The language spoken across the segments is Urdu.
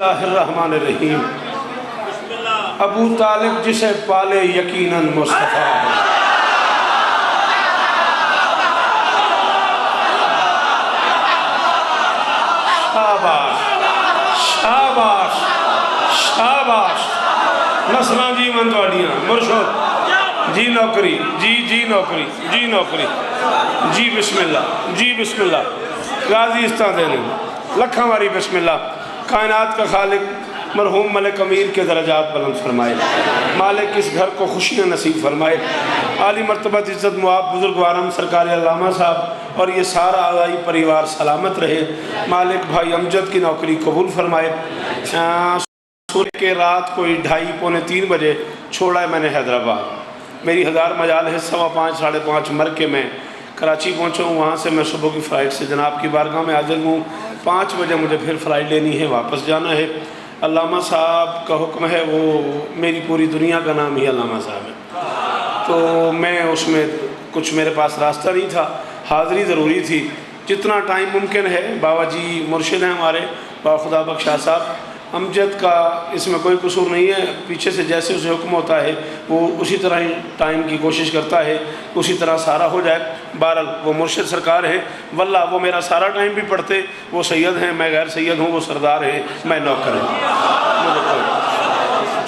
اللہ الرحمن الرحیم۔ ابو طالب جسے پالے یقیناً مصطفیٰ ہے۔ شاباش شاباش شاباش نسلاں جی من توڑیاں مرشد جی نوکری جی نوکری جی نوکری جی بسم اللہ جی بسم اللہ غازی استان دینے لکھاں ماری بسم اللہ۔ کائنات کا خالق مرحوم ملک امیر کے درجات بلند فرمائے، مالک اس گھر کو خوشیاں نصیب فرمائے، عالی مرتبہ عزت مواب بزرگوارم سرکار علامہ صاحب اور یہ سارا آغائی پریوار سلامت رہے۔ مالک بھائی امجد کی نوکری قبول فرمائے۔ سورہ کے رات کوئی 2:30 پونے 3 بجے چھوڑا ہے میں نے حیدرآباد، میری 1000 مجال ہے 5:15 ساڑھے 5 مر کے میں کراچی پہنچا ہوں، وہاں سے میں صبح کی فلائٹ سے جناب کی بارگاہ میں حاضر ہوں۔ 5 بجے مجھے پھر فلائٹ لینی ہے، واپس جانا ہے۔ علامہ صاحب کا حکم ہے، وہ میری پوری دنیا کا نام ہی علامہ صاحب ہے، تو میں اس میں کچھ میرے پاس راستہ نہیں تھا، حاضری ضروری تھی۔ جتنا ٹائم ممکن ہے، بابا جی مرشد ہیں ہمارے، بابا خدا بخش شاہ صاحب، امجد کا اس میں کوئی قصور نہیں ہے، پیچھے سے جیسے اسے حکم ہوتا ہے وہ اسی طرح ہی ٹائم کی کوشش کرتا ہے، اسی طرح سارا ہو جائے۔ بہرحال وہ مرشد سرکار ہے، واللہ وہ میرا سارا ٹائم بھی پڑھتے، وہ سید ہیں میں غیر سید ہوں، وہ سردار ہیں میں نوکر ہوں،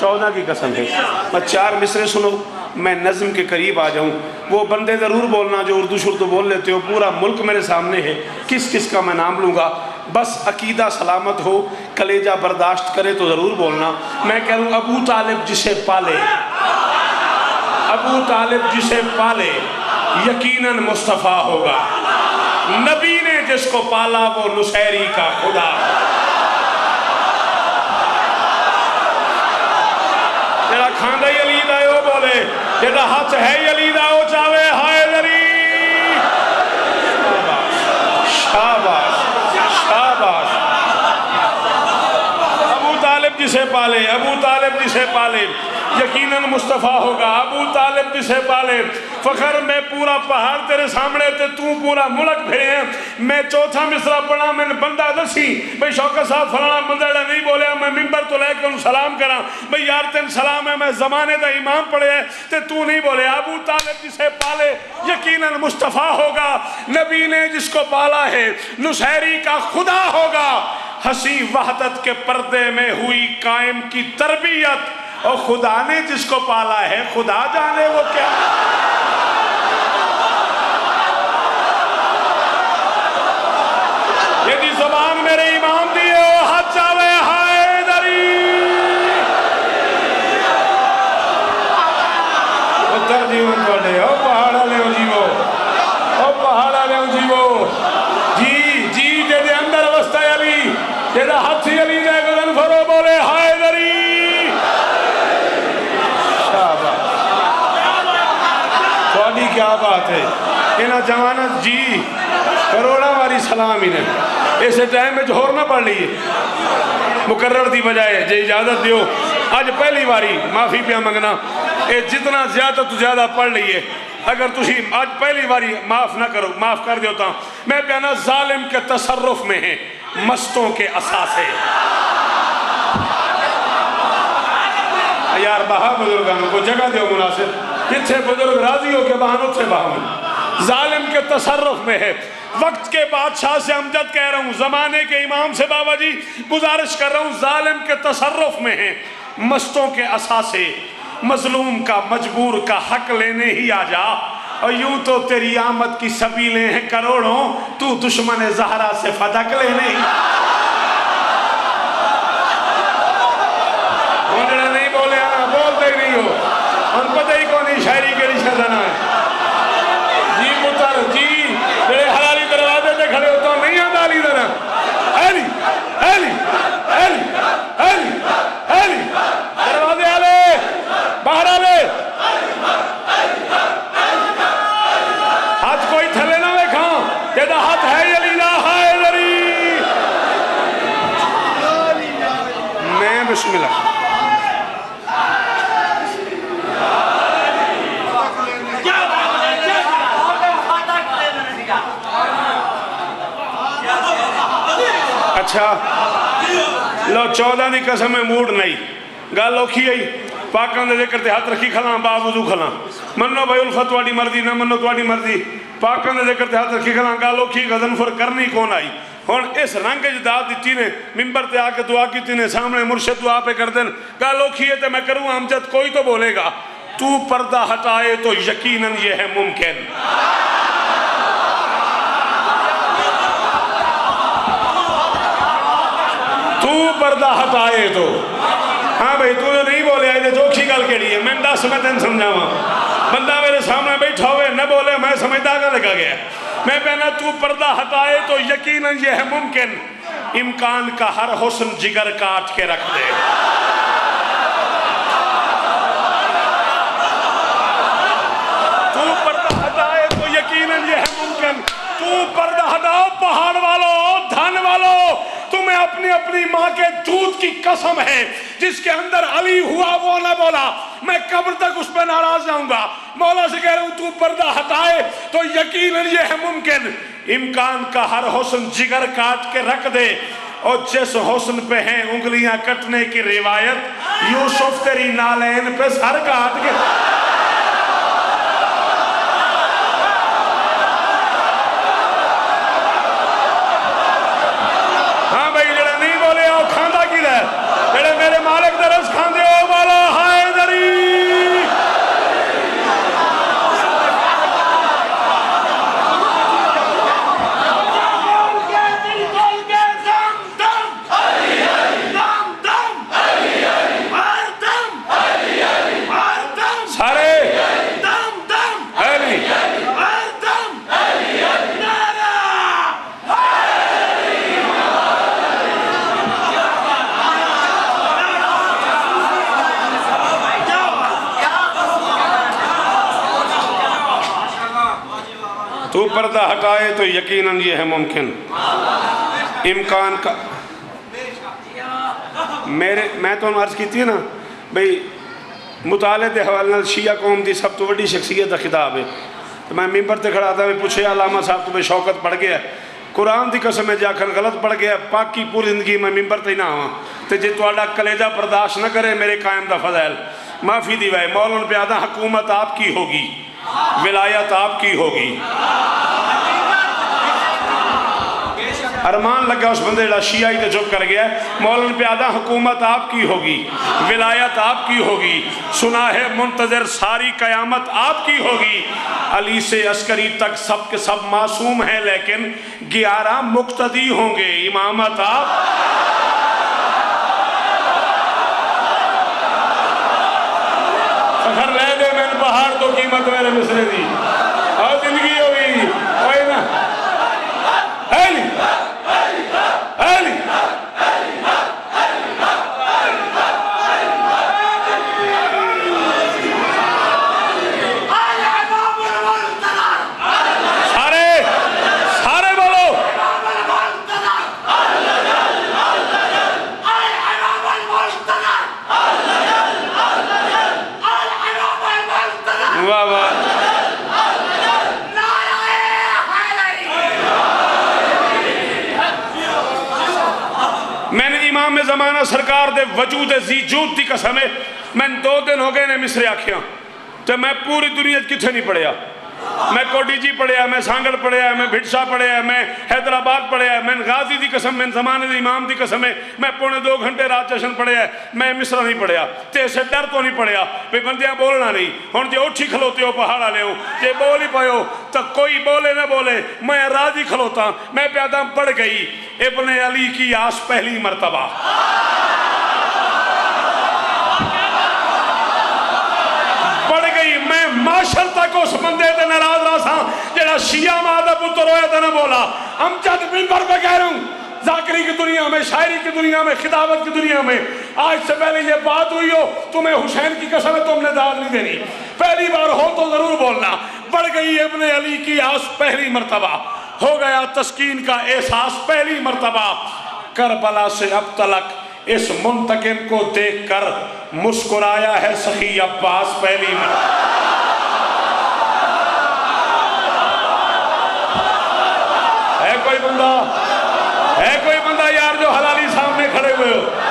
14 کی قسم ہے۔ میں 4 مصرے سنو، میں نظم کے قریب آ جاؤں، وہ بندے ضرور بولنا جو اردو شردو بول لیتے ہو، پورا ملک میرے سامنے ہے، کس کس کا میں نام لوں گا، بس عقیدہ سلامت ہو، کلیجہ برداشت کرے تو ضرور بولنا۔ میں کہہ رہا ہوں ابو طالب جسے پالے، ابو طالب جسے پالے یقیناً مصطفیٰ ہوگا، نبی نے جس کو پالا وہ نصیری کا خدا۔ جڑا کھاندہ ہی علی دا او بولے، جڑا ہاتھ ہے ہی علی دا او چاہوے ہائے ذری۔ شاباش شاباش۔ ابو طالب جسے پالے، ابو طالب جسے پالے یقیناً مصطفیٰ ہوگا، ابو طالب جسے پالے۔ فخر میں پورا پہاڑ تیرے سامنے تے تو پورا ملک بھیڑے ہیں۔ میں 4تھا مصرع پڑھا، میں نے بندہ دسی بھئی شوکت صاحب فلانا بندہ نہیں بولے، میں ممبر تو لے کے انہوں سلام کرا، بھئی یار تین سلام ہے، میں زمانے دا امام پڑھے ہیں تے تو نہیں بولے۔ ابو طالب جسے پالے یقیناً مصطفیٰ ہوگا، نبی نے جس کو پالا ہے نصیری کا خدا ہوگا۔ ہنسی وحدت کے پردے میں ہوئی قائم کی تربیت، اور خدا نے جس کو پالا ہے خدا جانے وہ کیا۔ یہ دی زبان میرے امام دیئے او حد چاوے ہائے دری۔ اتر دیون پڑھے، او پہاڑا لے ہوں جیو، او پہاڑا لے ہوں جیو، جی جی جے دے اندر وسطہ علی، جے دے ہاتھی علی دے گلن فرو بولے ہائے دری۔ تھوڑی کیا بات ہے، انہاں جوانت جی کروڑا واری سلام انہیں اسے ٹائم میں جوہر نہ پڑھ لیے، مقرر دی بجائے جے اجازت دیو آج پہلی واری معافی پہ منگنا، اے جتنا زیادہ تو زیادہ پڑھ لیے، اگر تسی آج پہلی واری معاف نہ کرو معاف کر دیوتا ہوں۔ میں پیانا ظالم کے تصرف میں ہیں مستوں کے اساسے۔ یار بہا بزرگانوں کو جگہ دیو مناسب، جتھے بزرگ راضی ہو کے بہانوں سے بہاؤں۔ ظالم کے تصرف میں ہے، وقت کے بادشاہ سے امجد کہہ رہا ہوں، زمانے کے امام سے بابا جی گزارش کر رہا ہوں، ظالم کے تصرف میں ہے مستوں کے اساسے، مظلوم کا مجبور کا حق لینے ہی آ جا، اور یوں تو تیری آمد کی سبیلیں ہیں کروڑوں، تو دشمن زہرا سے فدق لینے ہی۔ ہم پتہ ہی کونی شاعری کے رشتہ دانا ہے، جی پتر جی جڑے حلالی دروازے تے کھڑے ہوتا ہوں نہیں آتا علی دانا، علی علی علی علی علی دروازے آلے باہر آلے، ہاتھ کوئی تھلے نہ ویکھاں، جیدہ ہاتھ ہے علی دا ہائے ذری۔ میں بسم اللہ اچھا لو 14 دی قسم میں موڈ نہیں گل اوکھی آئی پاکاں دے ذکر تے ہاتھ رکھی کھلاں باوضو کھلاں منو بھائی الفت واڑی مرضی نہ منو تواڈی مرضی پاکاں دے ذکر تے ہاتھ رکھی کھلاں گل اوکھی غضنفر کرنی کون آئی ہن اس رنگ جداد دیتی نے ممبر تے آ کے دعا کیتی نے سامنے مرشد دعا پہ کر دیں گل اوکھی ہے تے میں کروں امجد کوئی تو بولے گا تو پردہ ہٹائے تو یقیناً یہ ہے ممکن تو پردہ ہٹائے تو ہاں بھئی تو جو نہیں بولے آئے جو کھی گل کے لیے میں 10 میں تین سمجھاواں بندہ میرے سامنے بیٹھا ہوئے نہ بولے میں سمجھتا گا لگا گیا میں کہنا تو پردہ ہٹائے تو یقیناً یہ ہے ممکن امکان کا ہر حسن جگر کاٹ کے رکھ دے تو پردہ ہٹائے تو یقیناً یہ ہے ممکن تو پردہ ہٹاؤ پہاڑ والوں دھن والوں تمہیں اپنی اپنی ماں کے دودھ کی قسم ہے جس کے اندر علی ہوا وہ نہ بولا میں قبر تک اس پہ ناراض جاؤں گا مولا سے کہہ رہا ہوں تو پردہ ہٹائے تو یقیناً یہ ہے ممکن امکان کا ہر حسن جگر کاٹ کے رکھ دے اور جس حسن پہ ہیں انگلیاں کٹنے کی روایت یوسف تیری نالین پہ سر کاٹ کے میرے مالک درس کھاندے ہو والا حیدری سارے تو پردہ ہٹائے تو یقیناً یہ ہے ممکن امکان کا میں تو عرض کی تھی نا بھئی مطالعے دے حوالے شیعہ قوم دی سب تو بڑی شخصیت دا خطاب ہے تو میں ممبر تے کھڑا تھا پوچھے علامہ صاحب تو بے شوکت پڑھ گیا قرآن دی قسم ہے جا کر غلط پڑھ گیا پاکی پوری زندگی میں ممبر تے نہ ہوا تے جے تو آڈا کلیجہ برداشت نہ کرے میرے قائم دا فضائل معافی دیوائے مولانا پیادہ حکومت آپ کی ہوگی ولایت آپ کی ہوگی ارمان لگا اس بندے جڑا شیعہ ہی تے چپ کر گیا مولانا پیادہ حکومت آپ کی ہوگی ولایت آپ کی ہوگی سنا ہے منتظر ساری قیامت آپ کی ہوگی علی سے عسکری تک سب کے سب معصوم ہیں لیکن 11 مقتدی ہوں گے امامت آپ فخر لے دے میں پہاڑ تو قیمت میرے مصرے دی اور زندگی ہوگی کوئی نا علی علی سارے بولو واہ واہ میں نے امام زمانہ سرکار دے وجود زیجود دی قسم ہے میں 2 دن ہو گئے نے مصرے آکھیاں تو میں پوری دنیا کتھے نہیں پڑھیا میں کوڈی جی پڑھیا میں سانگڑ پڑھیا میں بھٹشا پڑھیا میں حیدرآباد پڑھیا میں غازی دی قسم میں زمانے دی امام دی قسم ہے میں 2.25 گھنٹے رات جشن پڑھیا میں مصر نہیں پڑھیا تے اسے ڈر تو نہیں پڑھیا بھی بندیاں بولنا نہیں ہن جے اٹھی کھلوتے ہو پہاڑا لے ہو جے بول ہی پایو تو کوئی بولے نہ بولے میں راضی کھلوتا میں پیادہ پڑھ گئی ابن علی کی آس پہلی مرتبہ میں معاشر تک اس بندے تے ناراض رہا سا جڑا شیعہ مادہ پتر ہویا تے نہ بولا ہم چند منبر پہ کہہ رہا ہوں ذاکری کی دنیا میں شاعری کی دنیا میں خطابت کی دنیا میں آج سے پہلے یہ بات ہوئی ہو تمہیں حسین کی قسم ہے تم نے داد نہیں دینی پہلی بار ہو تو ضرور بولنا بڑھ گئی ابن علی کی آس پہلی مرتبہ ہو گیا تسکین کا احساس پہلی مرتبہ کربلا سے اب تلک اس منتقم کو دیکھ کر مسکرایا ہے سخی عباس پہلی مرتبہ ہے کوئی بندہ یار جو حلالی سامنے کھڑے ہوئے ہو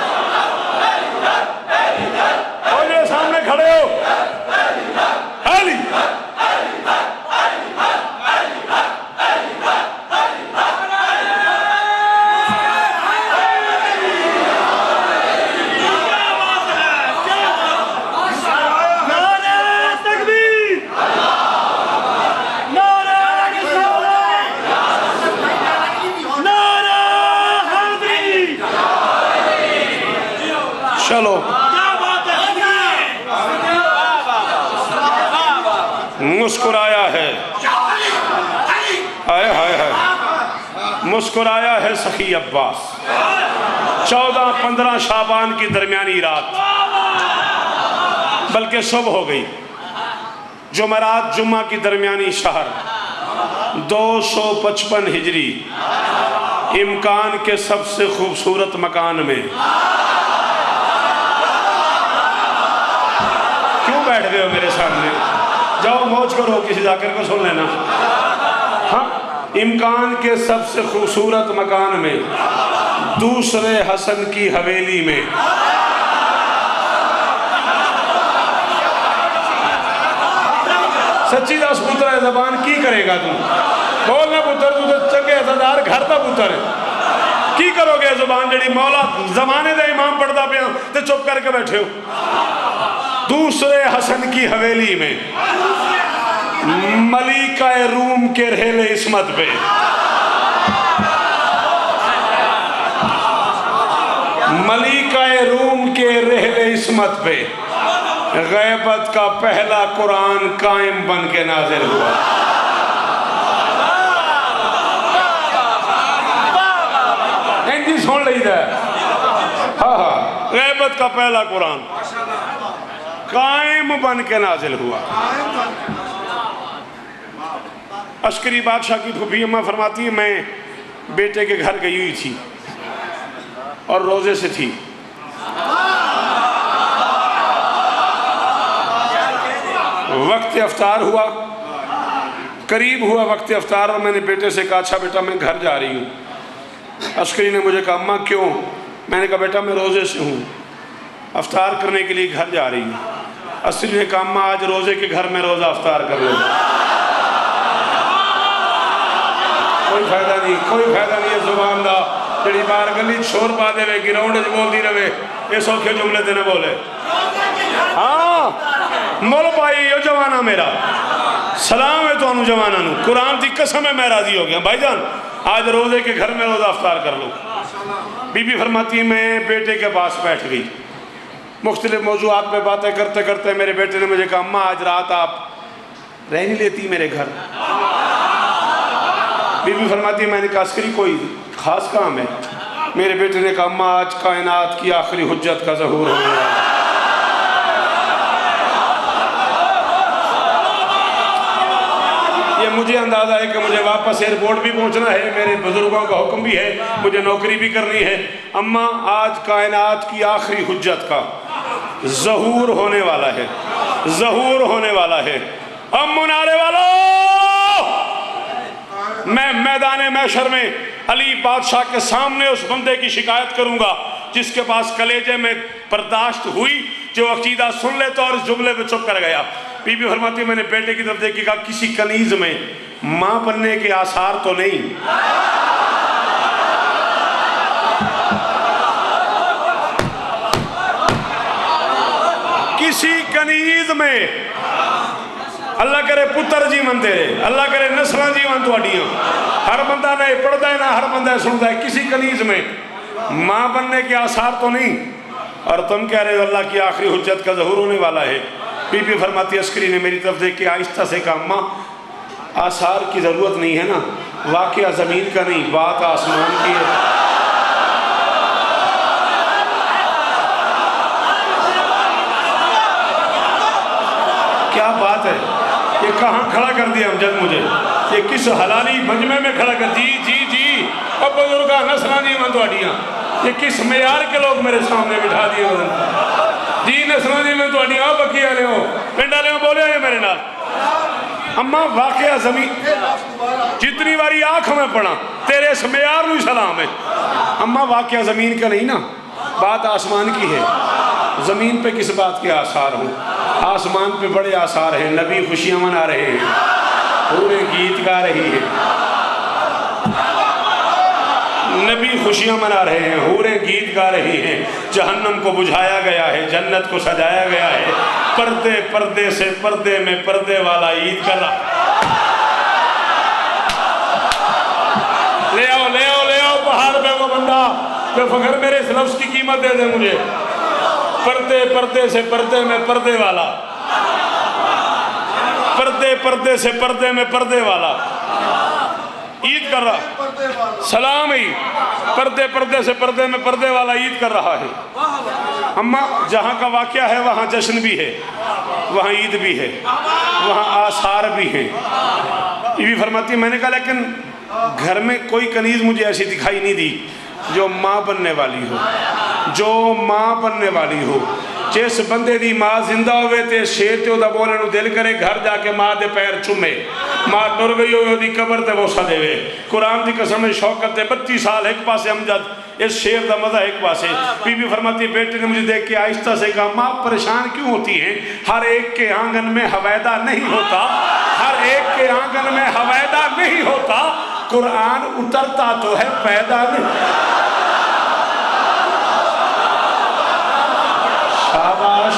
چلو مسکرایا ہے، ہائے ہائے ہائے، مسکرایا ہے سخی عباس 14-15 شعبان کی درمیانی رات، بلکہ صبح ہو گئی، جمعرات جمعہ کی درمیانی شہر 255 ہجری، امکان کے سب سے خوبصورت مکان میں کیوں بیٹھ گئے ہو میرے سامنے؟ جاؤ موج کرو، کسی ذاکر کو سن لینا۔ ہاں، امکان کے سب سے خوبصورت مکان میں، دوسرے حسن کی حویلی میں، سچی دس پتر ہے، زبان کی کرے گا تم؟ بولنا پتر، تو چنگے عزدار گھر دا پتر ہے، کی کرو گے زبان جڑی مولا زمانے دے امام پڑھتا پہ تے چپ کر کے بیٹھے ہو؟ دوسرے حسن کی حویلی میں، ملیکہ روم کے رحل عصمت پہ، ملیکہ روم کے رحل عصمت پہ غیبت کا پہلا قرآن قائم بن کے نازل ہوا۔ انجی سن لئی دے، ہاں غیبت کا پہلا قرآن قائم بن کے نازل ہوا۔ عسکری بادشاہ کی پھوپھی اماں فرماتی ہے میں بیٹے کے گھر گئی ہوئی تھی اور روزے سے تھی، وقت افطار ہوا، قریب ہوا وقت افطار، اور میں نے بیٹے سے کہا اچھا بیٹا میں گھر جا رہی ہوں۔ عسکری نے مجھے کہا اماں کیوں؟ میں نے کہا بیٹا میں روزے سے ہوں، افطار کرنے کے لیے گھر جا رہی ہوں۔ عسکری نے کہا اماں آج روزے کے گھر میں روزہ افطار کر لو۔ کوئی فائدہ نہیں، کوئی فائدہ نہیں ہے زبان دا جڑی بار گلی چھوڑ پا دے وے گراؤنڈ جو بول دی رہے یہ سوکھے جملے دینے بولے۔ ہاں مول پائی یہ جوانا میرا سلام ہے تو انو جوانا نو، قرآن دی قسم ہے میں راضی ہو گیا۔ بھائی جان آج روزے کے گھر میں روزہ افطار کر لو۔ بی بی فرماتی ہے میں بیٹے کے پاس بیٹھ گئی، مختلف موضوعات پہ باتیں کرتے کرتے میرے بیٹے نے مجھے کہا اماں آج رات آپ رہ نہیں لیتی میرے گھر؟ بی بی فرماتی ہے میں نے کہا عسکری کوئی خاص کام ہے؟ میرے بیٹے نے کہا اماں آج کائنات کی آخری حجت کا ظہور ہونے والا ہے۔ یہ مجھے اندازہ ہے کہ مجھے واپس ایئرپورٹ بھی پہنچنا ہے، میرے بزرگوں کا حکم بھی ہے، مجھے نوکری بھی کرنی ہے۔ اماں آج کائنات کی آخری حجت کا ظہور ہونے والا ہے، ظہور ہونے والا ہے۔ ام منارے والو، میں میدان محشر میں علی بادشاہ کے سامنے اس بندے کی شکایت کروں گا جس کے پاس کلیجے میں برداشت ہوئی جو عقیدہ سن لیتا اور اس جملے پہ چپ کر گیا۔ بی بی فرماتی ہے میں نے بیٹے کی طرف دیکھی، کہا کسی کنیز میں ماں بننے کے آثار تو نہیں؟ کسی کنیز میں اللہ کرے پتر جی من تیرے، اللہ کرے نسلہ جی من تو اڈیاں، ہر بندہ نہ پڑھتا ہے نہ ہر بندہ سنتا ہے، کسی کنیز میں ماں بننے کے آثار تو نہیں؟ اور تم کہہ رہے ہو اللہ کی آخری حجت کا ظہور ہونے والا ہے۔ بی بی فرماتی عسکری نے میری طرف دیکھ کے آہستہ سے کہا اماں آثار کی ضرورت نہیں ہے نا، واقعہ زمین کا نہیں بات آسمان کی ہے۔ کیا بات ہے، یہ کہاں کھڑا کر دیا امجد مجھے، یہ کس حلالی مجمع میں کھڑا کر جی جی جی اب بزرگاں نسلان جی من تو اڈیاں، یہ کس معیار کے لوگ میرے سامنے بٹھا دیے جی نسلان جی من تو اڈیاں، اب بکی آلے ہو پنڈا لے ہو بولے ہیں میرے نال۔ اماں واقعہ زمین جتنی باری آنکھ میں پڑھا تیرے اس معیار نو سلام ہے۔ اماں واقعہ زمین کا نہیں نا، بات آسمان کی ہے۔ زمین پہ کس بات کے آثار ہوں؟ آسمان پہ بڑے آثار ہیں، نبی خوشیاں منا رہے ہیں، پورے گیت گا رہی ہے، نبی خوشیاں منا رہے ہیں، حوریں گیت گا رہی ہیں، جہنم کو بجھایا گیا ہے، جنت کو سجایا گیا ہے، پردے پردے سے پردے میں پردے والا عید کا لے آؤ لے آؤ لے آؤ پہاڑ پہ وہ بندہ جو فخر میرے اس لفظ کی قیمت دے دے مجھے۔ پردے پردے سے پردے میں پردے والا، پردے پردے سے پردے میں پردے والا عید کر رہا، سلام عید، پردے پردے سے پردے میں پردے والا عید کر رہا ہے۔ اماں جہاں کا واقعہ ہے وہاں جشن بھی ہے، وہاں عید بھی ہے، وہاں آثار بھی ہیں۔ یہ بھی فرماتی میں نے کہا لیکن گھر میں کوئی کنیز مجھے ایسی دکھائی نہیں دی جو ماں بننے والی ہو، جو ماں بننے والی ہو۔ جس بندے دی ماں زندہ ہوئے تے شیر تے دا بولے نو دل کرے گھر جا کے ماں دے پیر چومے، ماں ٹر گئی ہوئے دی قبر تے بوسہ دے وے۔ قرآن دی قسم شوکت تے 32 سال ایک پاسے امجد، اس شیر دا مزہ ایک پاسے۔ بی بی فرماتی بیٹے نے مجھے دیکھ کے آہستہ سے کہا ماں پریشان کیوں ہوتی ہیں؟ ہر ایک کے آنگن میں حویدہ نہیں ہوتا، ہر ایک کے آنگن میں حویدہ نہیں ہوتا، قرآن اترتا تو ہے پیدا نہیں۔ شاباش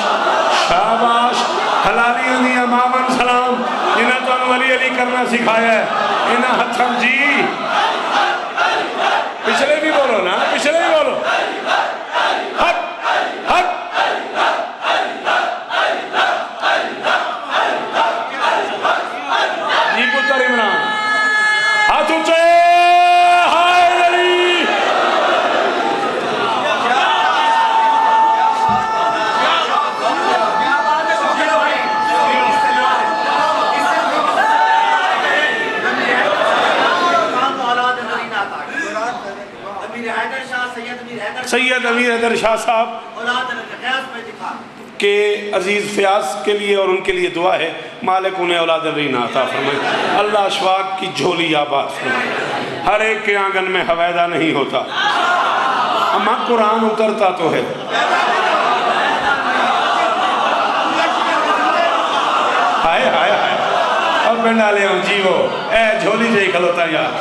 شاباش، حلالی علی امامن سلام، انہاں تو انہوں علی علی کرنا سکھایا ہے، انہاں ہتھم جی پچھلے بھی بولو نا، پچھلے بھی بولو، حق حق جی پتر عمران ہاتھ اونچے، ہائے علی۔ سید امیر حیدر شاہ صاحب کے عزیز فیاض کے لیے اور ان کے لیے دعا ہے، مالک انہیں اولاد الرینہ عطا فرمائے، اللہ اشواق کی جھولی آباد فرمائے۔ ہر ایک کے آنگن میں حویدہ نہیں ہوتا، اما قرآن اترتا تو ہے۔ ہائے ہائے ہائے، اور پنڈا لے ہوں جی وہ اے جھولی جائی کھلوتا یار،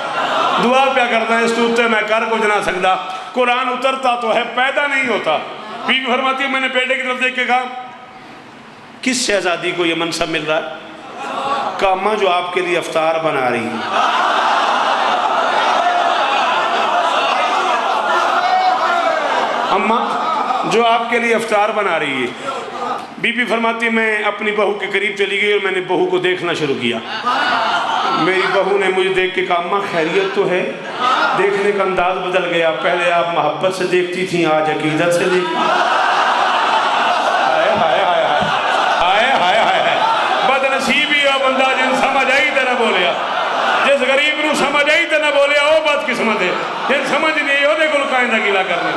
دعا پیا کرتا ہے اس توتے میں کر کچھ نہ سکتا، قرآن اترتا تو ہے پیدا نہیں ہوتا۔ بی بی فرماتی ہے میں نے بیٹے کی طرف دیکھ کے کہا کس شہزادی کو یہ منصب مل رہا ہے؟ کہا اماں جو آپ کے لیے افطار بنا رہی ہے۔ اماں جو آپ کے لیے افطار بنا رہی ہے۔ بی بی فرماتی میں اپنی بہو کے قریب چلی گئی اور میں نے بہو کو دیکھنا شروع کیا۔ میری بہو نے مجھے دیکھ کے کہا اماں خیریت تو ہے؟ دیکھنے کا انداز بدل گیا، پہلے آپ محبت سے دیکھتی تھیں، آج عقیدت سے دیکھتی ہیں۔ ہائے ہائے ہائے ہائے ہائے ہائے ہائے، بد نصیبی ہو بندہ جن سمجھ آئی تے نہ بولیا، جس غریب نو سمجھ آئی تے نہ بولیا وہ بد قسمت ہے، جن سمجھ نہیں ہو دے کل کائندہ گیلا کرنے۔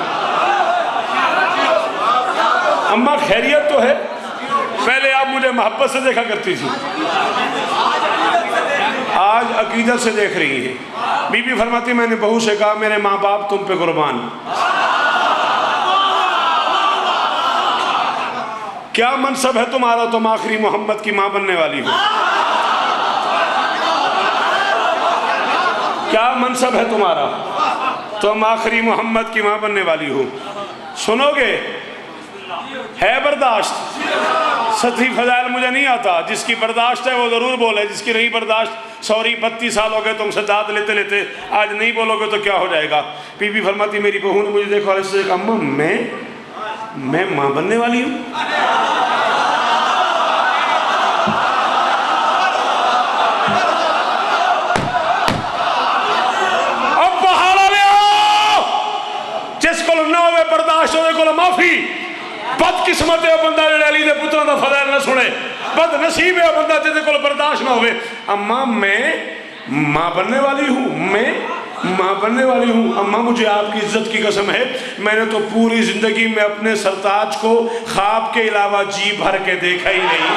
اماں خیریت تو ہے؟ پہلے آپ مجھے محبت سے دیکھا کرتی تھی، آج عقیدت سے دیکھ رہی ہیں۔ بی بی فرماتی میں نے بہو سے کہا میرے ماں باپ تم پہ قربان، کیا منصب ہے تمہارا؟ تم آخری محمد کی ماں بننے والی ہو۔ کیا منصب ہے تمہارا؟ تم آخری محمد کی ماں بننے والی ہو۔ سنو گے؟ ہے برداشت؟ سطحی فضائل مجھے نہیں آتا، جس کی برداشت ہے وہ ضرور بولے، جس کی نہیں برداشت سوری 32 سال ہو گئے تم سے داد لیتے لیتے، آج نہیں بولو گے تو کیا ہو جائے گا۔ بی بی فرماتی میری بہو نے مجھے دیکھا اور اس سے کہا اماں میں ماں بننے والی ہوں۔ اب بحالہ لے آؤ، جس کو نہ ہوئے برداشت ہوئے کو معافی، بد قسمت ہے بندہ جڑے علی دے پتروں دا فضائل نہ سنے، بد نصیب ہے بندہ جدے کو برداشت نہ ہوئے۔ اماں میں ماں بننے والی ہوں، میں ماں بننے والی ہوں۔ اماں مجھے آپ کی عزت کی قسم ہے، میں نے تو پوری زندگی میں اپنے سرتاج کو خواب کے علاوہ جی بھر کے دیکھا ہی نہیں۔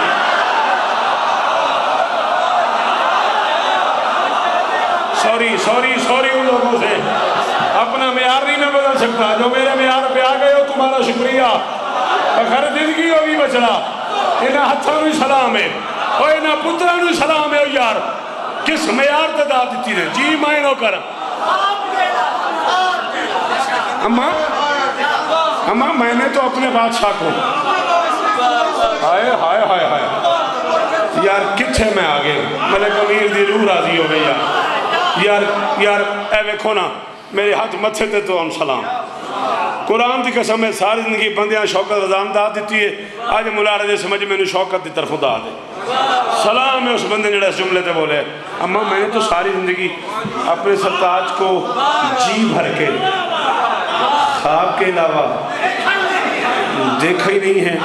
سوری ان لوگوں سے، اپنا معیار نہیں میں بدل سکتا، جو میرے معیار پہ آ گئے ہو تمہارا شکریہ، اگر زندگی ہو بھی بچڑا، انہاں ہتھاں نو سلام ہے، اور انہاں پتراں نو سلام ہے، یار کس معیار تے دا دیتی ہے، جی مائیں نو کر۔ اماں میں نے تو اپنے بادشاہ کو، ہائے ہائے ہائے ہائے یار کتھے میں آگے، ملک امیر دی روح راضی ہو گئی یار، اے ویکھو نا میرے ہاتھ متھے تے تو ہم سلام۔ قرآن کی قسم ہے ساری زندگی بندیاں شوکت رضان دا دیتی ہے آج ملا رہے سمجھ میں نے شوکت دی طرف دا دے سلام ہے اس بندے جڑا اس جملے تے بولے اماں میں نے تو ساری زندگی اپنے سرتاج کو جی بھر کے خواب کے علاوہ دیکھا ہی نہیں ہے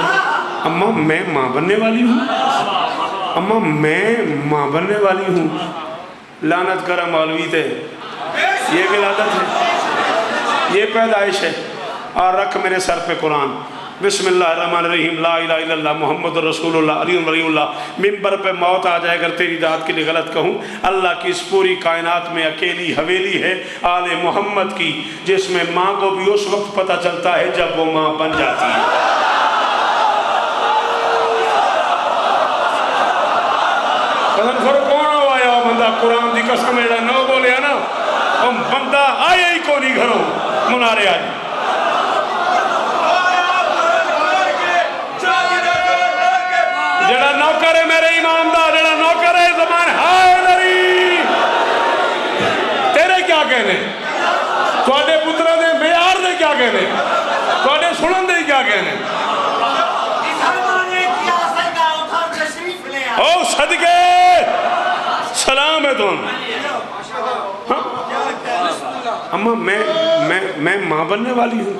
اماں میں ماں بننے والی ہوں اماں میں ماں بننے والی ہوں لعنت کرا مولوی تے یہ ولادت ہے یہ پیدائش ہے اور رکھ میرے سر پہ قرآن بسم اللہ الرحمن الرحیم لا الہ الا اللہ محمد رسول اللہ علی ولی اللہ ممبر پہ موت آ جائے اگر تیری ذات کے لیے غلط کہوں اللہ کی اس پوری کائنات میں اکیلی حویلی ہے آل محمد کی جس میں ماں کو بھی اس وقت پتہ چلتا ہے جب وہ ماں بن جاتی ہے کون آیا بندہ قرآن دی قسم ایڈا نو بولیا نا بندہ آیا ہی کو نہیں گھروں منارے آئی جڑا نوکر ہے میرے امام دا جڑا نوکر ہے زمان حیدری تیرے کیا کہنے توڑے پترہ دے میار دے کیا کہنے توڑے سنن دے کیا کہنے او صدقے سلام ہے تم اماں میں ماں بننے والی ہوں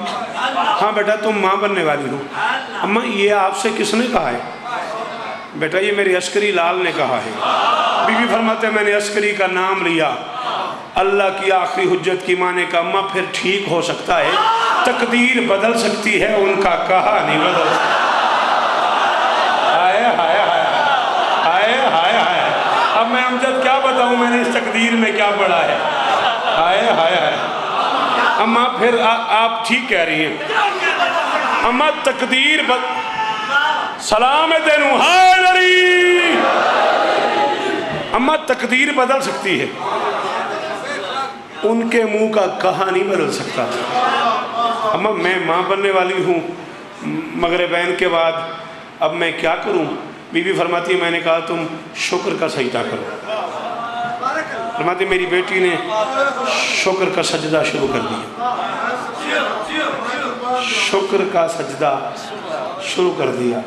ہاں بیٹا تم ماں بننے والی ہوں اماں یہ آپ سے کس نے کہا ہے بیٹا یہ میری عسکری لال نے کہا ہے بی بی فرماتے ہیں میں نے عسکری کا نام لیا اللہ کی آخری حجت کی مانے کا اماں پھر ٹھیک ہو سکتا ہے تقدیر بدل سکتی ہے ان کا کہا نہیں بدل سکتا آئے ہائے ہائے آئے ہائے ہائے اب میں امجد کیا بتاؤں میں نے اس تقدیر میں کیا پڑھا ہے آئے ہائے ہائے اماں پھر آپ ٹھیک کہہ رہی ہیں اماں تقدیر سلام تینوں حیدری اماں تقدیر بدل سکتی ہے ان کے منہ کا کہا نہیں بدل سکتا اماں میں ماں بننے والی ہوں مغربین کے بعد اب میں کیا کروں بی بی فرماتی ہے میں نے کہا تم شکر کا سجدہ کرو فرماتی میری بیٹی نے شکر کا سجدہ شروع کر دیا شکر کا سجدہ شروع کر دیا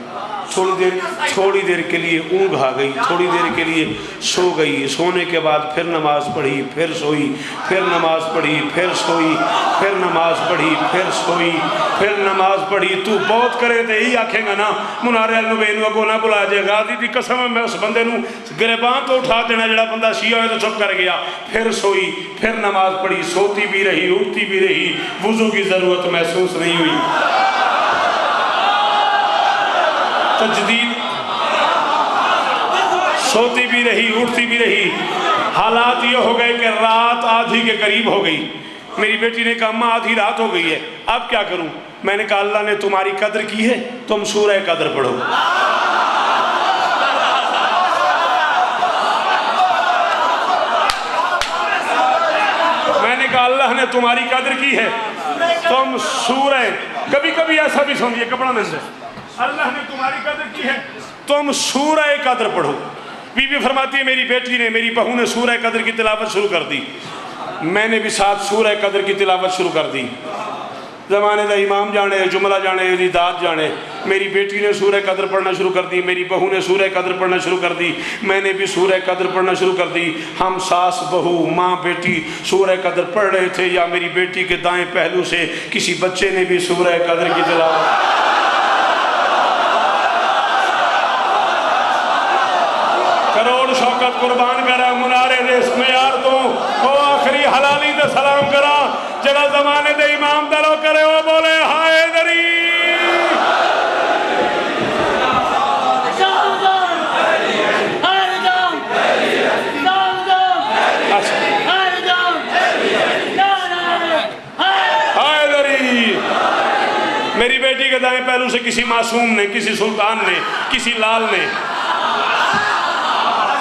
تھوڑی دیر کے لیے اونگ آ گئی تھوڑی دیر کے لیے سو گئی سونے کے بعد پھر نماز پڑھی پھر سوئی پھر نماز پڑھی پھر سوئی پھر نماز پڑھی پھر سوئی پھر نماز پڑھی تو بہت کرے تھے ہی آکھیں گا نا منارے النبینو اگو نہ بلا جائے گا دی قسم میں اس بندے نو گریبان تو اٹھا دینا جڑا بندہ شیعہ ہوئے تو چھپ کر گیا پھر سوئی پھر نماز پڑھی سوتی بھی رہی اٹھتی بھی رہی وضو کی ضرورت محسوس نہیں ہوئی تجدید سوتی بھی رہی اٹھتی بھی رہی حالات یہ ہو گئے کہ رات آدھی کے قریب ہو گئی میری بیٹی نے کہا اماں آدھی رات ہو گئی ہے اب کیا کروں میں نے کہا اللہ نے تمہاری قدر کی ہے تم سورہ قدر پڑھو میں نے کہا اللہ نے تمہاری قدر کی ہے تم سورہ کبھی کبھی ایسا بھی سمجھئے کپڑا میں سے اللہ نے تمہاری قدر کی ہے تم سورہ قدر پڑھو بی بی فرماتی ہے میری بیٹی نے میری بہو نے سورہ قدر کی تلاوت شروع کر دی میں نے بھی ساتھ سورہ قدر کی تلاوت شروع کر دی زمانے دا امام جانے جملہ جانے داد جانے میری بیٹی نے سورہ قدر پڑھنا شروع کر دی میری بہو نے سورہ قدر پڑھنا شروع کر دی میں نے بھی سورہ قدر پڑھنا شروع کر دی ہم ساس بہو ماں بیٹی سورہ قدر پڑھ رہے تھے یا میری بیٹی کے دائیں پہلو سے کسی بچے نے بھی سورہ قدر کی تلاوت کروڑ شوکت قربان کرا منارے دے اس معیار تو وہ آخری حلالی دے سلام کرا جڑا زمانے دے امام درو کرے وہ بولے حیدری حیدری میری بیٹی کے دائیں پہلو سے کسی معصوم نے کسی سلطان نے کسی لال نے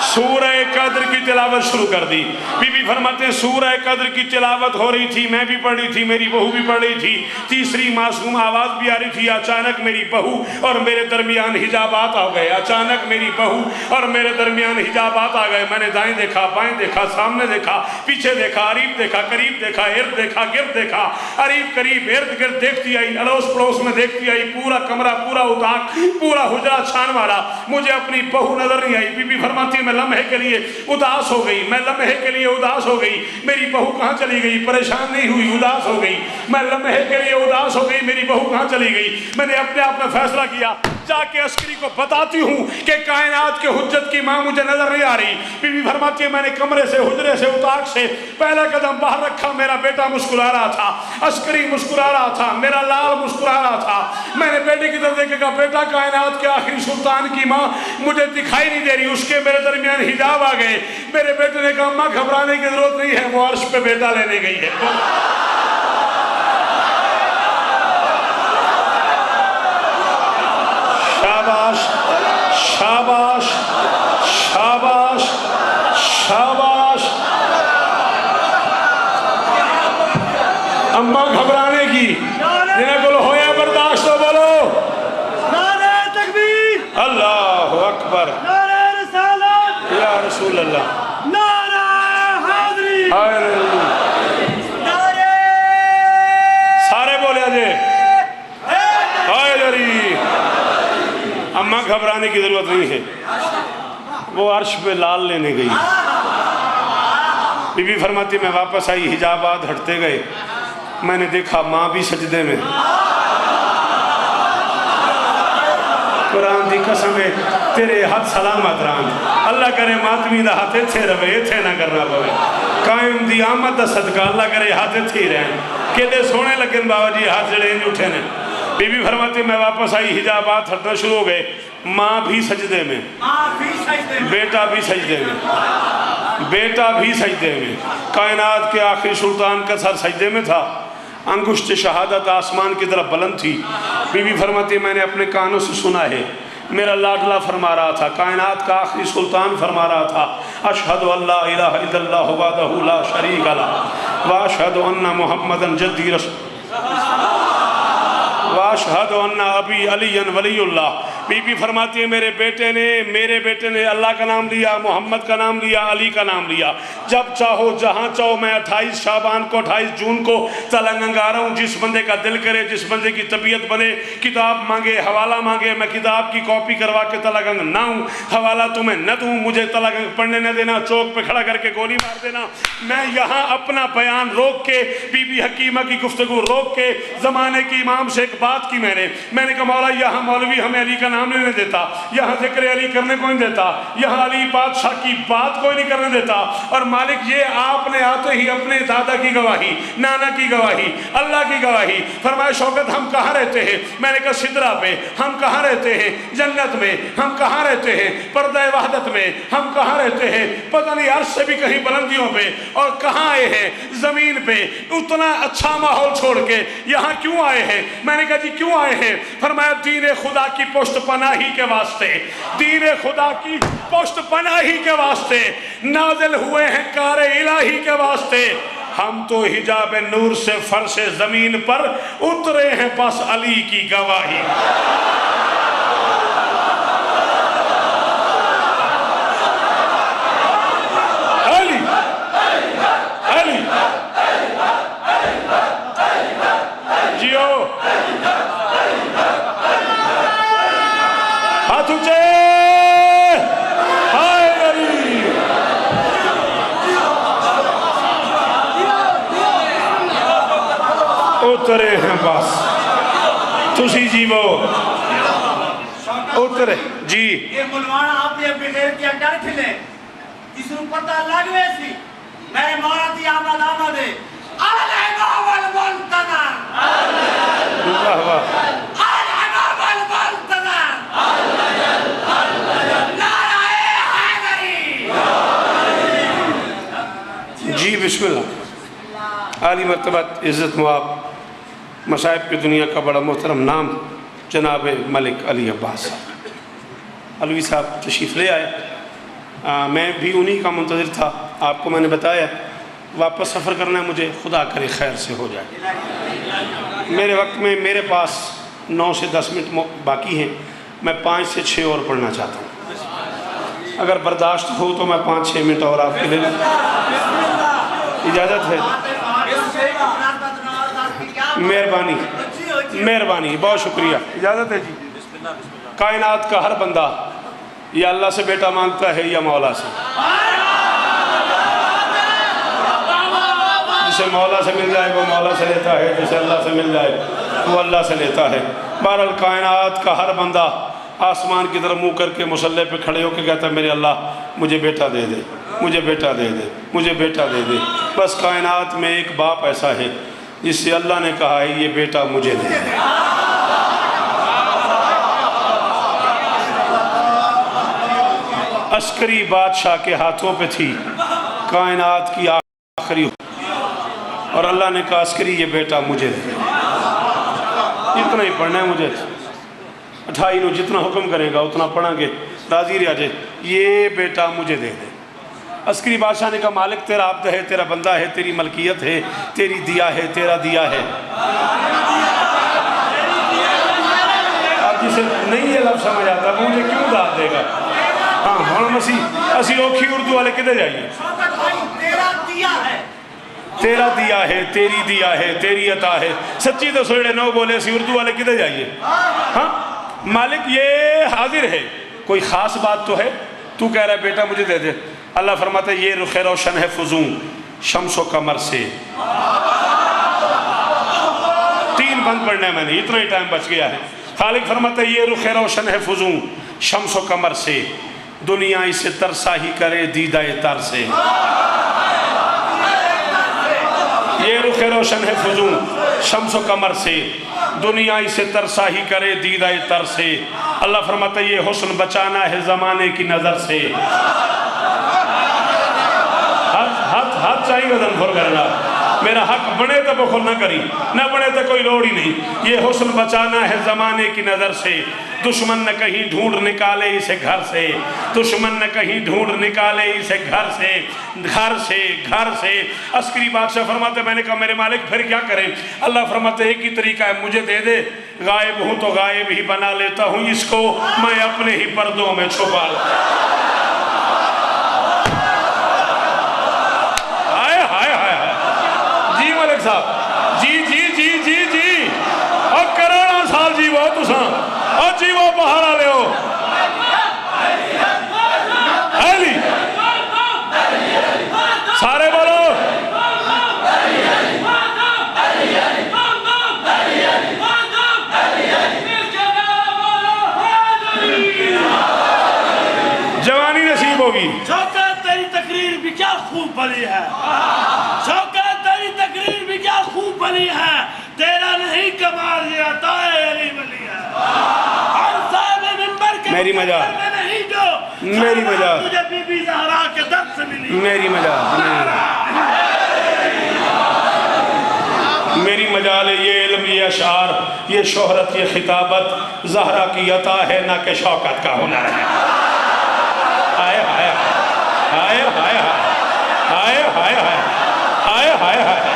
سورہ قدر کی تلاوت شروع کر دی. بی بی فرماتے ہیں سورہ قدر کی تلاوت ہو رہی تھی, میں بھی پڑھ رہی تھی, میری بہو بھی پڑھ رہی تھی, تیسری معصوم آواز بھی آ رہی تھی. اچانک میری بہو اور میرے درمیان حجابات آ گئے. اچانک میری بہو اور میرے درمیان حجابات آ گئے. میں نے دائیں دیکھا, بائیں دیکھا, سامنے دیکھا, پیچھے دیکھا, قریب دیکھا, قریب دیکھا, ارد دیکھا, گرد دیکھا, قریب قریب ارد گرد دیکھتی آئی, اڑوس پڑوس میں دیکھتی آئی. پورا کمرہ, پورا اتاق, پورا حجرہ چھان مارا. مجھے اپنی بہو نظر نہیں آئی. بی بی فرماتی ہے میں لمحے کے لیے اداس ہو گئی. میں لمحے کے لیے اداس ہو گئی. میری بہو کہاں چلی گئی؟ پریشان نہیں ہوئی, اداس ہو گئی. میں لمحے کے لیے اداس ہو گئی, میری بہو کہاں چلی گئی؟ میں نے اپنے آپ میں فیصلہ کیا, جا کے عسکری کو بتاتی ہوں کہ کائنات کے حجت کی ماں مجھے نظر نہیں آ رہی. بی بی فرماتی ہے میں نے کمرے سے, حجرے سے, اتاق سے پہلا قدم باہر رکھا. میرا بیٹا مسکرا رہا تھا, عسکری مسکرا رہا تھا, میرا لال مسکرا رہا تھا. میں نے بیٹے کی طرف دیکھا, بیٹا کائنات کے آخری سلطان کی ماں مجھے دکھائی نہیں دے رہی. اس کے میرے درمیان حجاب آ گئے. میرے بیٹے نے کہا ماں گھبرانے کی ضرورت نہیں ہے, وہ عرش پہ بیٹا لینے گئی ہے. شاباش شاباش شاباش شاباش. اماں گھبرانے کی, جنہیں بولو ہویا برداشت تو بولو نعرہ تکبیر, اللہ اکبر, نعرہ رسالت, یا رسول اللہ, نعرہ حیدری, نعرہ سارے بولے آجے حیدری. اماں گھبرانے کی ضرورت نہیں ہے, وہ عرش پہ لال لینے گئی. بی بی فرماتی میں واپس آئی, حجابات ہٹتے گئے. میں نے دیکھا ماں بھی سجدے میں. قرآن دی قسم ہے تیرے ہاتھ سلامت ران, اللہ کرے ماتمی دا ہاتھ تھے روے تھے نہ کرنا پوے. قائم دی آمد دا صدقہ, اللہ کرے ہاتھ تھی رہن کہتے سونے لگن بابا جی ہاتھ جڑے ہیں اٹھے نے. بی بی فرماتی میں واپس آئی, حجابات ہٹنا شروع ہو گئے. ماں بھی سجدے میں, بیٹا بھی سجدے میں, بیٹا بھی سجدے میں. کائنات کے آخری سلطان کا سر سجدے میں تھا. انگشت شہادت آسمان کی طرف بلند تھی. بی بی فرماتی میں نے اپنے کانوں سے سنا ہے, میرا لاڈلا فرما رہا تھا, کائنات کا آخری سلطان فرما رہا تھا, اشہد ان لا الہ الا اللہ وحدہ لا شریک لہ واشہد ان محمدًا جدی رسول واشہد ان ابی علی ولی اللہ. بی بی فرماتی ہے میرے بیٹے نے اللہ کا نام لیا, محمد کا نام لیا, علی کا نام لیا. جب چاہو جہاں چاہو, میں 28 شعبان کو 28 جون کو تلنگنگ آ رہا ہوں. جس بندے کا دل کرے, جس بندے کی طبیعت بنے, کتاب مانگے, حوالہ مانگے, میں کتاب کی کاپی کروا کے تلنگنگ نہ ہوں, حوالہ تمہیں نہ دوں. مجھے تلنگنگ پڑھنے نہ دینا, چوک پہ کھڑا کر کے گولی مار دینا. میں یہاں اپنا بیان روک کے, بی بی حکیمہ کی گفتگو روک کے, زمانے کی امام سے ایک بات کی. میں نے کہا مولا یہاں مولوی ہمیں علی کا نام نہیں دیتا, یہاں ذکر علی کرنے کو نہیں دیتا, یہاں علی بادشاہ کی بات کوئی نہیں کرنے دیتا. اور مالک یہ آپ نے آتے ہی اپنے دادا کی گواہی, نانا کی گواہی, اللہ کی گواہی. فرمایا شوکت ہم کہاں رہتے ہیں؟ میں نے کہا سدرہ پہ. ہم کہاں رہتے ہیں؟ جنت میں. ہم کہاں رہتے ہیں؟ پردہ وحدت میں. ہم کہاں رہتے ہیں؟ پتہ نہیں عرش سے بھی کہیں بلندیوں پہ. اور کہاں آئے ہیں؟ زمین پہ. اتنا اچھا ماحول چھوڑ کے یہاں کیوں آئے ہیں؟ میں نے کہا جی کیوں آئے ہیں؟ فرمایا دین خدا کی پشت پناہی کے واسطے, دین خدا کی پشت پناہی کے واسطے نازل ہوئے ہیں, کار الہی کے واسطے. ہم تو حجاب نور سے فرش زمین پر اترے ہیں, بس علی کی گواہی. علی علی جیو ہاتھ اونچے, ہائے علی. اترے ہیں بس تسی جیو اترے جی. یہ ملوانا آپ نے بغیر کیا ڈر کھلے, جس کو پتہ لگوے سی میرے مولا دی آمد آمد ہے. الامام المنتظر, واہ واہ, الامام المنتظر, نعرہ حیدری. جی بسم اللہ. عالی مرتبت عزت مواب مصائب کی دنیا کا بڑا محترم نام جناب ملک علی عباس. علوی صاحب تشریف لے آئے. میں بھی انہی کا منتظر تھا، آپ کو میں نے بتایا واپس سفر کرنا ہے مجھے، خدا کرے خیر سے ہو جائے۔ میرے وقت میں میرے پاس 9 سے 10 منٹ باقی ہیں، میں 5 سے 6 اور پڑھنا چاہتا ہوں، اگر برداشت ہو تو میں 5-6 منٹ اور آپ کے لے لوں، اجازت ہے؟ مہربانی مہربانی، بہت شکریہ، اجازت ہے جی۔ کائنات کا ہر بندہ یا اللہ سے بیٹا مانگتا ہے یا مولا سے، جسے مولا سے مل جائے وہ مولا سے لیتا ہے، جسے اللہ سے مل جائے وہ اللہ سے لیتا ہے۔ بہرحال کائنات کا ہر بندہ آسمان کی طرف منہ کر کے مصلی پہ کھڑے ہو کے کہتا ہے میرے اللہ مجھے بیٹا دے دے، مجھے بیٹا دے دے، مجھے بیٹا دے دے۔ بس کائنات میں ایک باپ ایسا ہے جس سے اللہ نے کہا ہے یہ بیٹا مجھے دے دے۔ عسکری بادشاہ کے ہاتھوں پہ تھی کائنات کی آخری، اور اللہ نے کہا عسکری یہ بیٹا مجھے دے دے۔ اتنا ہی پڑھنا ہے مجھے، 28 جتنا حکم کرے گا اتنا پڑھیں گے، راضی رہ جائے، یہ بیٹا مجھے دے دے۔ عسکری بادشاہ نے کہا مالک تیرا عبد ہے، تیرا بندہ ہے، تیری ملکیت ہے، تیری دیا ہے، تیرا دیا ہے۔ آپ جسے نہیں یہ لفظ سمجھ آتا وہ مجھے کیوں داد دے گا؟ ہاں ہاں مسیح اسی اوکھی اردو والے کدھر جائیے؟ تیرا دیا ہے، تیرا دیا ہے، تیری دیا ہے، تیری عطا ہے۔ سچی تو سوڑے نو بولے اسی اردو والے کدھر جائیے؟ ہاں مالک یہ حاضر ہے، کوئی خاص بات تو ہے؟ تو کہہ رہا ہے بیٹا مجھے دے دے۔ اللہ فرماتا ہے یہ رخ روشن ہے فزوں شمس و قمر سے۔ 3 بند پڑھنا ہے میں نے، اتنا ہی ٹائم بچ گیا ہے۔ خالق فرماتا ہے یہ رخ روشن ہے فزوں شمس و قمر سے، دنیا اسے ترسا ہی کرے دیدہ تر سے۔ یہ رخ روشن ہے فزوں شمس و قمر سے، دنیا اسے ترسا ہی کرے دیدہ تر سے۔ اللہ فرماتا ہے یہ حسن بچانا ہے زمانے کی نظر سے۔ ہاتھ چاہیے وزن پھر کرنا، میرا حق بنے تو بخل نہ کری، نہ بنے تو کوئی لوڑ ہی نہیں۔ یہ حسن بچانا ہے زمانے کی نظر سے، دشمن نہ کہیں ڈھونڈ نکالے اسے گھر سے، دشمن نہ کہیں ڈھونڈ نکالے اسے گھر سے، گھر سے، گھر سے۔ عسکری بادشاہ فرماتے میں نے کہا میرے مالک پھر کیا کریں؟ اللہ فرماتے ایک ہی طریقہ ہے، مجھے دے دے، غائب ہوں تو غائب ہی بنا لیتا ہوں اس کو، میں اپنے ہی پردوں میں چھپا لیتا۔ جی جی جی جی جی اور کروڑا سال جیو تساں اور جیو باہر آ لے ہو علی سارے بولو جوانی نصیب ہوگی۔ شوکت تیری تقریر بھی کیا خوب بنی ہے، شوکت تیری تقریر بھی کیا خوب بنی ہے، تیرا نہیں کمال یہ عطا علی ولی ہے۔ ہر صاحب منبر کے میری مجال میں نہیں جو میری مجال تجھے بی بی زہرا کے درد سے ملی، میری مجال میری مجال ہے۔ یہ علم، یہ اشعار، یہ شہرت، یہ خطابت زہرا کی عطا ہے نہ کہ شوکت کا ہنر ہے۔ آئے ہائے ہائے ہائے ہائے ہائے ہائے ہائے ہائے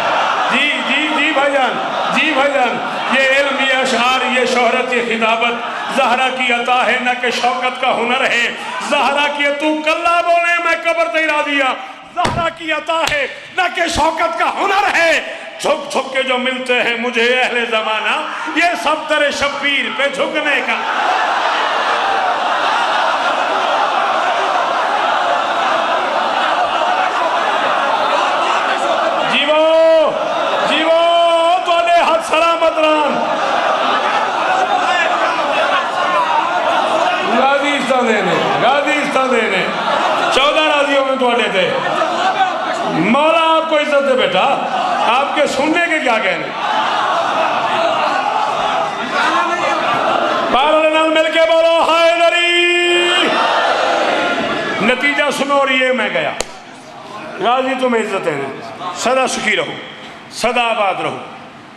جی جی جی بھائی جان، جی بھائی جان، یہ علم، یہ اشعار، یہ شہرت، یہ خطابت زہرا کی عطا ہے نہ کہ شوکت کا ہنر ہے۔ زہرا کی تو کلہ بولے میں قبر تیرا دیا، زہرا کی عطا ہے نہ کہ شوکت کا ہنر ہے۔ جھک جھک کے جو ملتے ہیں مجھے اہل زمانہ، یہ سب ترے شبیر پہ جھکنے کا۔ سلامت ران غازی دینے 14 راضیوں میں تو اڈے تھے۔ مولا آپ کو عزت دے بیٹا، آپ کے سننے کے کیا کہنے؟ بارہ نال مل کے بولو حیدری۔ نتیجہ سنو اور یہ میں گیا۔ غازی تمہیں عزت دینے، سدا سکھی رہو، سدا آباد رہو،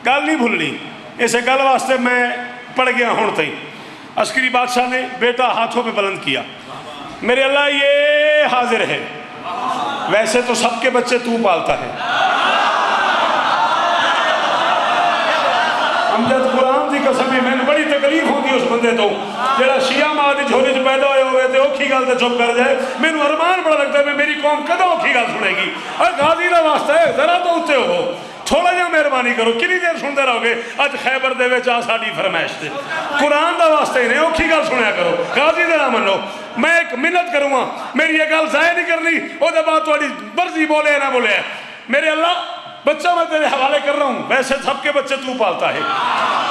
گل نہیں بھولنی۔ اسے گل واسطے میں پڑ گیا ہون تھی۔ عسکری بادشاہ نے بیٹا ہاتھوں پہ بلند کیا، میرے اللہ یہ یہ حاضر ہے. ویسے تو سب کے بچے تو پالتا ہے. امجد قرآن دی قسم ہے، میں نے بڑی تکلیف ہوتی اس بندے تو جڑا شیعہ ماں دی جھولی چ پیدا ہوئے ہوئے تے اوکھی گل تے چپ کر جائے. میں نے ارمان بڑا لگتا ہے میں میری قوم کدوں اوکھی گل سنے گی. اور غازی دا واسطہ ہے ذرا تو اتنے ہو، تھوڑا جہا مہربانی کرو. کنی دیر سنتے رہو گے؟ اج خیبر دے وچ آ ساڈی فرمائش تے قرآن دا واسطہ ہی نہیں، اوکھی گل سنیا کرو. غازی دے نہ منو. میں ایک منت کروں گا، میری یہ گل ضائع نہیں کرنی. او دے بعد تہاڈی مرضی بولے نہ بولے. میرے اللہ بچہ میں تیرے حوالے کر رہا ہوں. ویسے سب کے بچے تو پالتا ہے،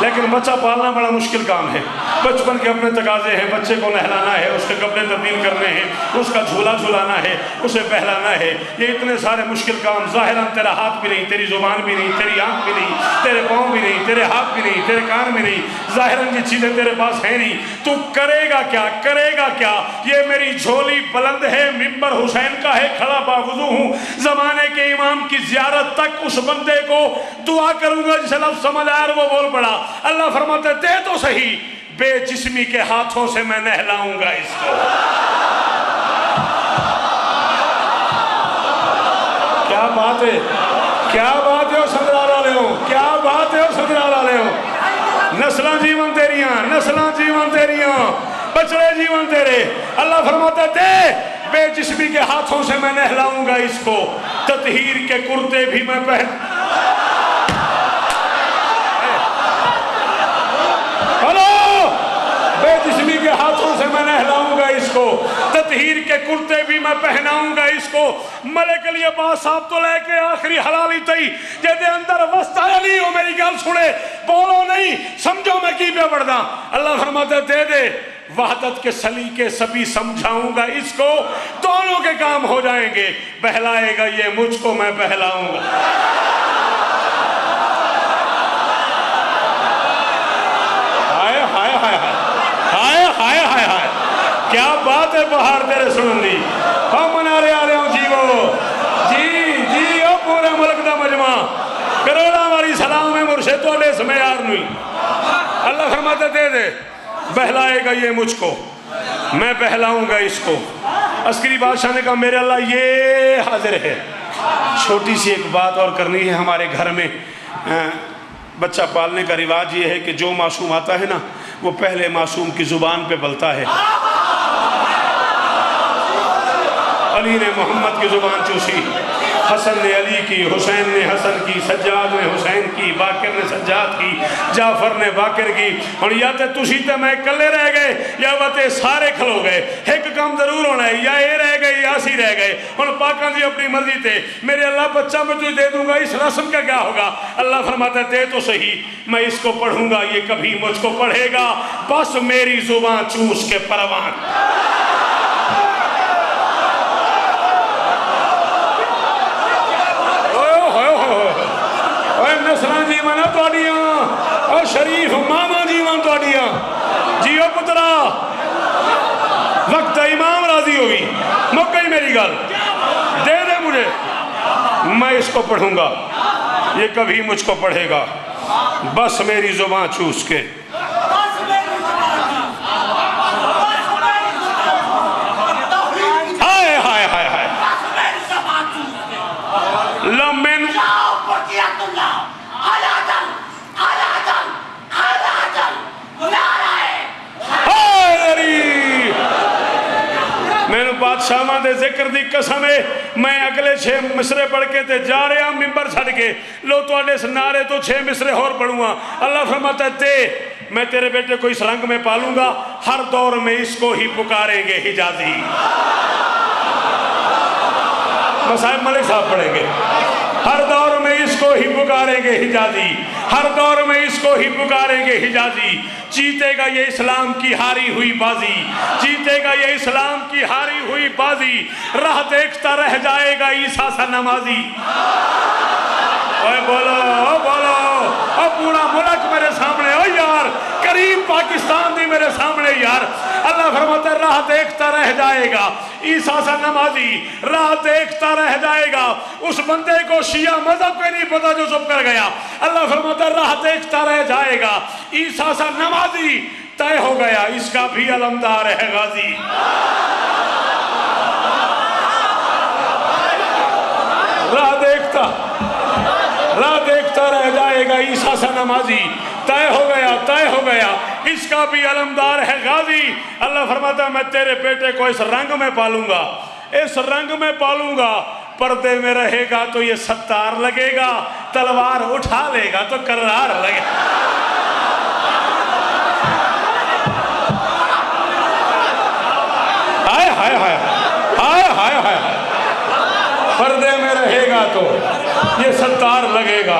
لیکن بچہ پالنا بڑا مشکل کام ہے. بچپن کے اپنے تقاضے ہیں. بچے کو نہلانا ہے، اس کے کپڑے تبدیل کرنے ہیں، اس کا جھولا جھولانا ہے، اسے بہلانا ہے. یہ اتنے سارے مشکل کام. ظاہراً تیرا ہاتھ بھی نہیں، تیری زبان بھی نہیں، تیری آنکھ بھی نہیں، تیرے پاؤں بھی نہیں، تیرے ہاتھ بھی نہیں، تیرے کان بھی نہیں. ظاہراً یہ چیزیں تیرے پاس ہیں نہیں. تو کرے گا کیا؟ کرے گا کیا؟ یہ میری جھولی بلند ہے، ممبر حسین کا ہے، کھڑا باوضو ہوں. زمانے کے امام کی زیارت تک اس بندے کو دعا کروں گا جسے لفظ سمجھ آیا اور وہ بول پڑا. اللہ فرماتا ہے دے تو صحیح، بے جسمی کے ہاتھوں سے میں نہلاؤں گا اس کو. کیا بات ہے، کیا بات ہے. سندرال والے ہو، کیا بات ہے. سندرال والے ہو، نسلاں جیون تیریاں، نسلاں جیون تیریاں، بچڑے جیون تیرے. اللہ فرماتا ہے دے، بے جسمی کے ہاتھوں سے میں نہلاؤں گا اس کو. تطہیر کے کرتے بھی میں پہن. ہلو، بے جسمی کے ہاتھوں سے میں نہلاؤں گا اس کو. تطہیر کے کرتے بھی میں پہناؤں گا اس کو. ملک علی عباس صاحب تو لے کے آخری حلالی تئی جے دے اندر وسط علی ہو. میری گل سنے، بولو نہیں، سمجھو میں کی پہ پڑھدا. اللہ فرماتا ہے دے دے، وحدت کے سلیقے سبھی سمجھاؤں گا اس کو. دونوں کے کام ہو جائیں گے. بہلائے گا یہ مجھ کو، میں بہلاؤں گا. ہائے ہائے ہائے ہائے ہائے ہائے ہائے. کیا بات ہے بہار تیرے سنن دی. ہم منارے آ رہے ہوں جیو جی جی. او پورے ملک دا مجمع کروڑا والی سلام ہے مرشد تو علیہ سمیار نوی. اللہ فرماتا دے دے، بہلائے گا یہ مجھ کو، میں بہلاؤں گا اس کو. عسکری بادشاہ نے کہا میرے اللہ یہ حاضر ہے. چھوٹی سی ایک بات اور کرنی ہے. ہمارے گھر میں بچہ پالنے کا رواج یہ ہے کہ جو معصوم آتا ہے نا وہ پہلے معصوم کی زبان پہ بلتا ہے. علی نے محمد کی زبان چوسی، حسن نے علی کی، حسین نے حسن کی، سجاد نے حسین کی، باقر نے سجاد کی، جعفر نے باقر کی. اور یا تے تسی تے میں کلے رہ گئے یا وہ سارے کھلو گئے. ایک کام ضرور ہونا ہے، یا اے رہ گئے یا اسی رہ گئے. اور پاکاں دی اپنی مرضی تے میرے اللہ بچہ میں تجھے دے دوں گا. اس رسم کا کیا ہوگا؟ اللہ فرماتا ہے دے تو صحیح، میں اس کو پڑھوں گا، یہ کبھی مجھ کو پڑھے گا. بس میری زبان چوس کے پروان. نسلاں جیواں تواڈیاں، اور شریف ماما جیواں تواڈیاں. جیو پترا، وقت امام راضی ہوئی، مک گئی میری گل. دے دے مجھے، میں اس کو پڑھوں گا، یہ کبھی مجھ کو پڑھے گا. بس میری زبان چوس کے. ہائے ہائے ہائے ہائے. لمن میں بادشاہ دے ذکر دی قسم ہے، میں اگلے 6 مصرے پڑھ کے تے جا رہے ہیں ممبر چھڑ کے. لو تو اڈے سنارے تو 6 مصرے اور پڑھوں گا. اللہ فرماتا ہے دے، میں تیرے بیٹے کو اس رنگ میں پالوں گا. ہر دور میں اس کو ہی پکاریں گے حجازی. مصاحب ملک صاحب پڑھیں گے. ہر دور میں اس کو ہی پکاریں گے حجازی. ہر دور میں اس کو ہی پکاریں گے حجازی. جیتے گا یہ اسلام کی ہاری ہوئی بازی. جیتے گا یہ اسلام کی ہاری ہوئی بازی. راہ دیکھتا رہ جائے گا عیسیٰ سا نمازی. اوے بولو، او بولو، او پورا ملک میرے سامنے. او یار کریم پاکستان دی میرے سامنے یار. اللہ فرماتا ہے راہ دیکھتا رہ جائے گا عیسیٰ سا نمازی. راہ دیکھتا رہ جائے گا اس بندے کو شیعہ مذہب کا نہیں پتا جو چپ کر گیا. اللہ فرماتا ہے راہ دیکھتا رہ جائے گا عیسیٰ سا نمازی. طے ہو گیا اس کا بھی علمدار ہے غازی. راہ دیکھتا رہ جائے گا عیسیٰ سا نمازی، طے ہو گیا، اس کا بھی علمدار ہے غازی۔ اللہ فرماتا ہے میں تیرے بیٹے کو اس رنگ میں پالوں گا، پردے میں رہے گا تو یہ ستار لگے گا، تلوار اٹھا لے گا تو کرار لگے گا۔ پردے میں رہے گا تو یہ ستار لگے گا۔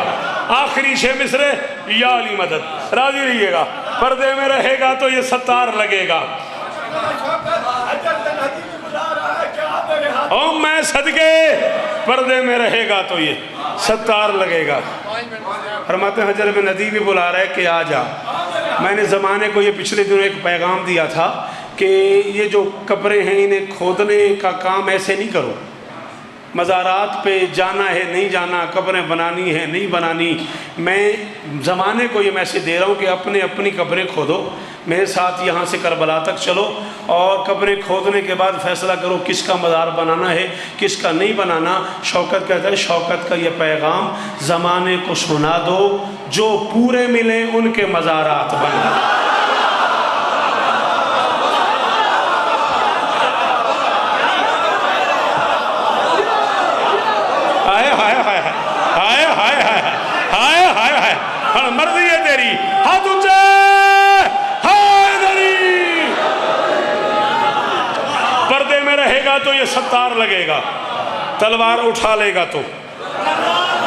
آخری شے مصرے یا علی مدد، راضی رہیے گا، پردے میں رہے گا تو یہ ستار لگے گا۔ او میں صدقے، پردے میں رہے گا تو یہ ستار لگے گا۔ فرماتے ہیں حجر بن ندی بھی بلا رہا ہے کہ آ جا۔ میں نے زمانے کو یہ پچھلے دنوں ایک پیغام دیا تھا کہ یہ جو قبریں ہیں انہیں کھودنے کا کام ایسے نہیں کرو، مزارات پہ جانا ہے نہیں جانا، قبریں بنانی ہے نہیں بنانی۔ میں زمانے کو یہ میسیج دے رہا ہوں کہ اپنی قبریں کھودو، میرے ساتھ یہاں سے کربلا تک چلو اور قبریں کھودنے کے بعد فیصلہ کرو کس کا مزار بنانا ہے کس کا نہیں بنانا۔ شوکت کہتا ہے شوکت کا یہ پیغام زمانے کو سنا دو، جو پورے ملیں ان کے مزارات بنا۔ مرضی ہے تیری، ہاتھ اونچے، پردے میں رہے گا تو یہ ستار لگے گا، تلوار اٹھا لے گا تو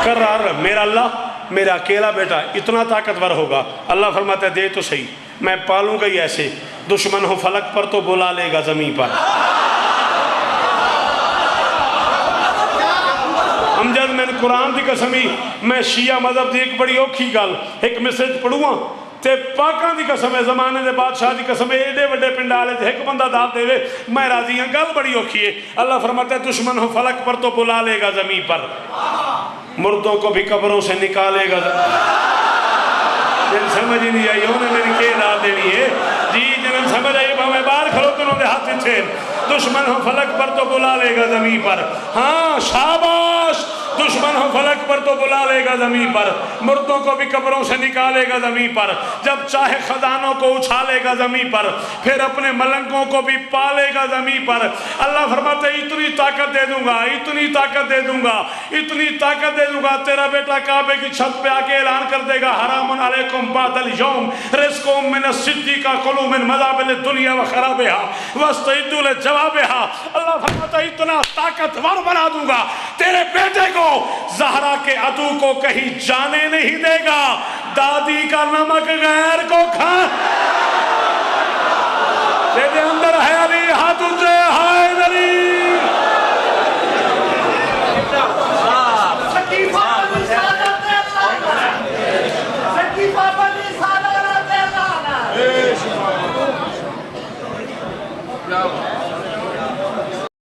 کرار۔ میرا اللہ میرا اکیلا بیٹا اتنا طاقتور ہوگا، اللہ فرماتا ہے دے تو صحیح، میں پالوں گا ہی ایسے، دشمن ہو فلک پر تو بلا لے گا زمین پر۔ امجد میں قرآن دی قسمی، میں شیعہ مذہب دی ایک بڑی اوکھی گل ایک میسیج پڑھوں تے پاکاں دی قسم ہے، زمانے دے بادشاہ دی قسم ہے، ایڈے وڈے پنڈالے تے ایک بندہ داد دے وے میں راضی ہوں، گل بڑی اوکھی ہے۔ اللہ فرماتا ہے دشمن ہو فلک پر تو بلا لے گا زمین پر، مردوں کو بھی قبروں سے نکالے گا۔ جن سمجھ نہیں آئی انہوں نے میری کے داد دینی ہے جی، جن سمجھ آئی میں باہر کھلو تنہوں دے ہاتھ چھے، دشمن ہو فلک پر تو بلا لے گا زمین پر۔ ہاں شاباش، دشمن ہو فلک پر تو بلا لے گا زمین پر، مردوں کو بھی قبروں سے نکالے گا زمین پر، جب چاہے خزانوں کو اچھالے گا زمین پر، پھر اپنے ملنگوں کو بھی پالے گا زمین پر۔ اللہ فرماتے ہیں اتنی طاقت دے دوں گا، اتنی طاقت دے دوں گا، اتنی طاقت دے دوں گا، تیرا بیٹا کعبے کی چھت پہ آکے اعلان کر دے گا حرام علیکم بعد الیوم رزقکم من الصدیق کلوا من مذابل الدنیا وخرابها واستعدوا لجوابها۔ اللہ فرماتا ہے اتنا طاقتور بنا دوں گا تیرے بیٹے کو، زہرا کے عدو کو کہیں جانے نہیں دے گا، دادی کا نمک غیر کو کھا